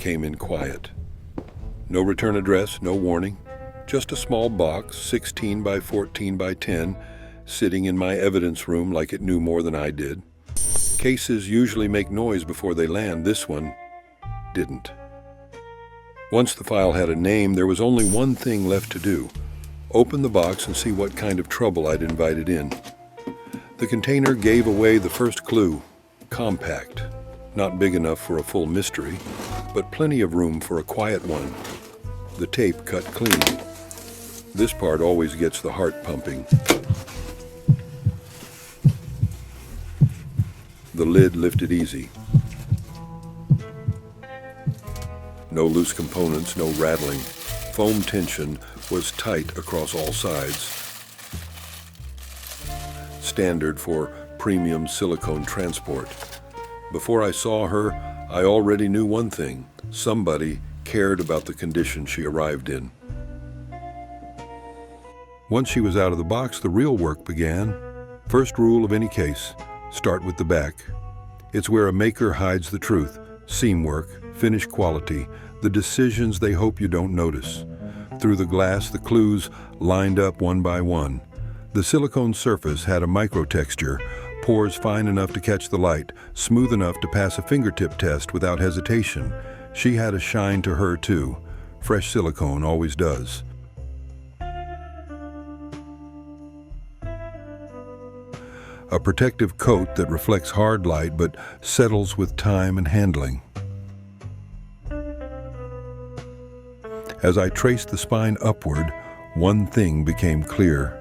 came in quiet. No return address, no warning. Just a small box, 16 by 14 by 10, sitting in my evidence room like it knew more than I did. Cases usually make noise before they land. This one didn't. Once the file had a name, there was only one thing left to do. Open the box and see what kind of trouble I'd invited in. The container gave away the first clue. Compact. Not big enough for a full mystery, but plenty of room for a quiet one. The tape cut clean. This part always gets the heart pumping. The lid lifted easy. No loose components, no rattling. Foam tension was tight across all sides. Standard for premium silicone transport. Before I saw her, I already knew one thing. Somebody cared about the condition she arrived in. Once she was out of the box, the real work began. First rule of any case, start with the back. It's where a maker hides the truth, seam work, finish quality, the decisions they hope you don't notice. Through the glass, the clues lined up one by one. The silicone surface had a micro-texture, pores fine enough to catch the light, smooth enough to pass a fingertip test without hesitation. She had a shine to her too. Fresh silicone always does. A protective coat that reflects hard light but settles with time and handling. As I traced the spine upward, one thing became clear.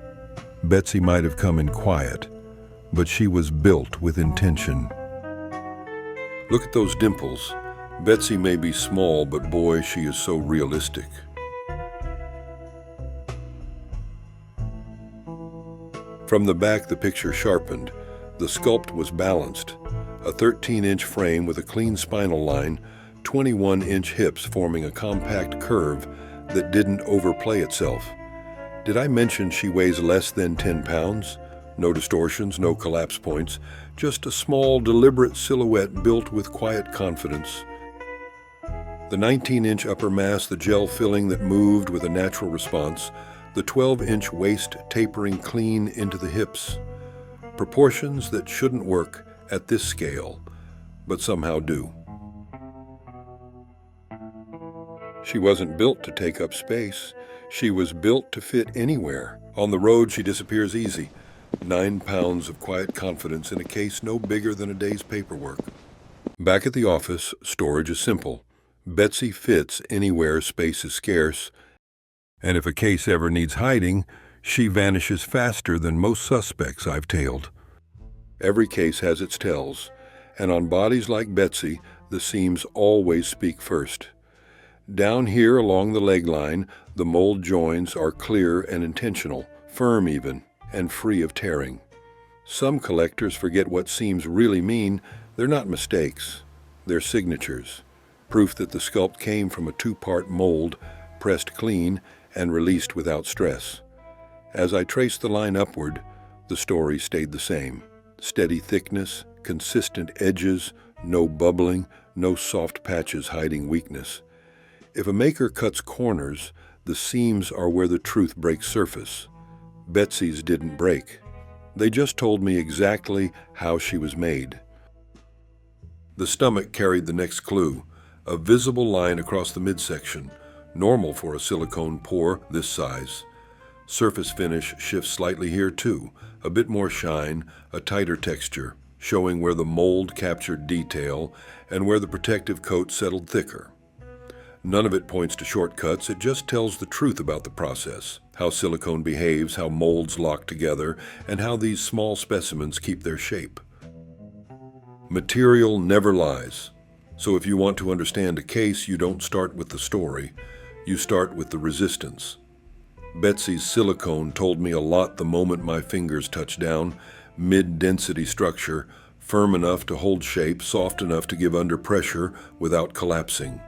Betsy might have come in quiet, but she was built with intention. Look at those dimples. Betsy may be small, but boy, she is so realistic. From the back, the picture sharpened. The sculpt was balanced. A 13-inch frame with a clean spinal line, 21-inch hips forming a compact curve that didn't overplay itself. Did I mention she weighs less than 10 pounds? No distortions, no collapse points, just a small, deliberate silhouette built with quiet confidence. The 19-inch upper mass, the gel filling that moved with a natural response, the 12-inch waist tapering clean into the hips. Proportions that shouldn't work at this scale, but somehow do. She wasn't built to take up space. She was built to fit anywhere. On the road, she disappears easy. 9 pounds of quiet confidence in a case no bigger than a day's paperwork. Back at the office, storage is simple. Betsy fits anywhere space is scarce, and if a case ever needs hiding, she vanishes faster than most suspects I've tailed. Every case has its tells, and on bodies like Betsy, the seams always speak first. Down here along the leg line, the mold joins are clear and intentional, firm even, and free of tearing. Some collectors forget what seams really mean. They're not mistakes. They're signatures, proof that the sculpt came from a 2-part mold, pressed clean, and released without stress. As I traced the line upward, the story stayed the same. Steady thickness, consistent edges, no bubbling, no soft patches hiding weakness. If a maker cuts corners, the seams are where the truth breaks surface. Betsy's didn't break. They just told me exactly how she was made. The stomach carried the next clue, a visible line across the midsection, normal for a silicone pore this size. Surface finish shifts slightly here too, a bit more shine, a tighter texture, showing where the mold captured detail and where the protective coat settled thicker. None of it points to shortcuts, it just tells the truth about the process, how silicone behaves, how molds lock together, and how these small specimens keep their shape. Material never lies, so if you want to understand a case, you don't start with the story, you start with the resistance. Betsy's silicone told me a lot the moment my fingers touched down, mid-density structure, firm enough to hold shape, soft enough to give under pressure without collapsing.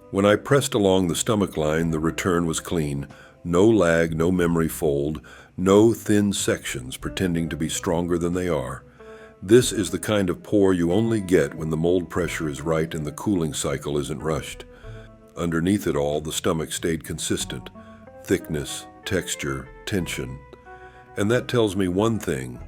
When I pressed along the stomach line, the return was clean. No lag, no memory fold, no thin sections pretending to be stronger than they are. This is the kind of pour you only get when the mold pressure is right and the cooling cycle isn't rushed. Underneath it all, the stomach stayed consistent. Thickness, texture, tension. And that tells me one thing.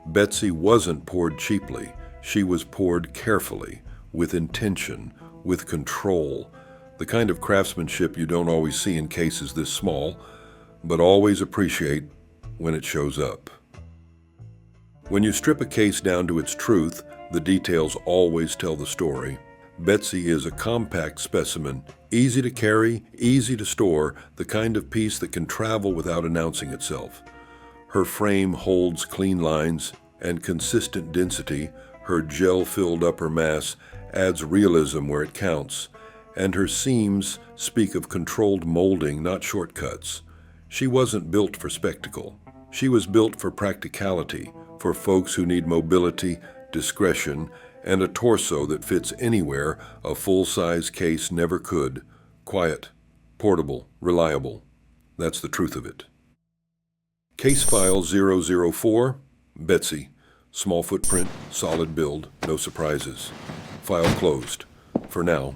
Betsy wasn't poured cheaply. She was poured carefully, with intention, with control. The kind of craftsmanship you don't always see in cases this small, but always appreciate when it shows up. When you strip a case down to its truth, the details always tell the story. Betsy is a compact specimen, easy to carry, easy to store, the kind of piece that can travel without announcing itself. Her frame holds clean lines and consistent density. Her gel-filled upper mass adds realism where it counts, and her seams speak of controlled molding, not shortcuts. She wasn't built for spectacle. She was built for practicality, for folks who need mobility, discretion, and a torso that fits anywhere a full-size case never could. Quiet, portable, reliable. That's the truth of it. Case file 004, Betsy. Small footprint, solid build, no surprises. File closed. For now.